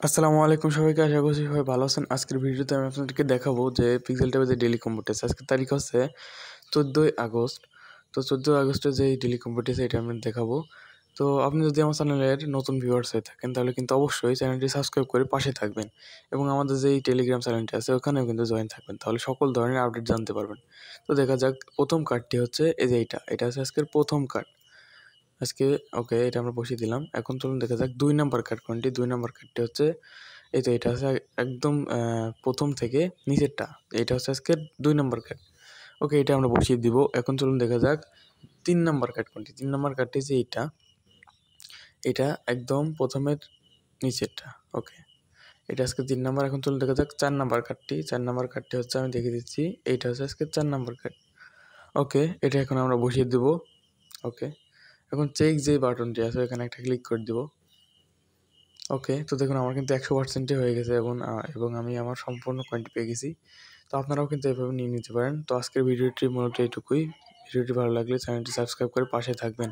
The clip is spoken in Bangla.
আসসালামু আলাইকুম সবাইকে, আশা করছি সবাই ভালো আছেন। আজকের ভিডিওতে আমি আপনাদেরকে দেখাবো যে পিক্সেল ট্যাবে যে ডেইলি কম্পো টেস্ট, আজকের তারিখ হচ্ছে 14ই আগস্ট। তো 14ই আগস্টে যে ডেইলি কম্পো টেস্ট এটা আমি দেখাবো। তো আপনি যদি আমার চ্যানেলের নতুন ভিউয়ার্স হয়ে থাকেন তাহলে কিন্তু অবশ্যই চ্যানেলটি সাবস্ক্রাইব করে পাশে থাকবেন এবং আমাদের যে টেলিগ্রাম চ্যানেলটি আছে ওখানেও কিন্তু জয়েন থাকবেন, তাহলে সকল ধরনের আপডেট জানতে পারবেন। তো দেখা যাক, প্রথম কার্ডটি হচ্ছে এই যে এটা হচ্ছে আজকের প্রথম কার্ড। আজকে ওকে, এটা আমরা বসিয়ে দিলাম। এখন চলুন দেখা যাক 2 নাম্বার কার্ড কোনটি। 2 নাম্বার কার্ডটি হচ্ছে এই তো, এটা হচ্ছে একদম প্রথম থেকে নিচেরটা। এটা হচ্ছে আজকের 2 নাম্বার কার্ড। ওকে, এটা আমরা বসিয়ে দিব। এখন চলুন দেখা যাক 3 নাম্বার কার্ড কোনটি। 3 নাম্বার কার্ডটি হচ্ছে এইটা। এটা একদম প্রথমের নিচেরটা। ওকে, এটা আজকে 3 নাম্বার। এখন চলুন দেখা যাক 4 নাম্বার কার্ডটি। 4 নাম্বার কার্ডটি হচ্ছে আমি দেখিয়ে দিচ্ছি। এইটা হচ্ছে আজকে 4 নাম্বার কার্ড। ওকে, এটা এখন আমরা বসিয়ে দিব। ওকে, এখন চেক যে বাটনটি আছে এখানে একটা ক্লিক করে দিব। ওকে, তো দেখুন আমার কিন্তু 100%ই হয়ে গেছে এবং আমি আমার সম্পূর্ণ পয়েন্ট পেয়ে গেছি। তো আপনারাও কিন্তু এভাবে নিয়ে নিতে পারেন। তো আজকের ভিডিওটি মূলত এইটুকুই। ভিডিওটি ভালো লাগলে চ্যানেলটি সাবস্ক্রাইব করে পাশে থাকবেন।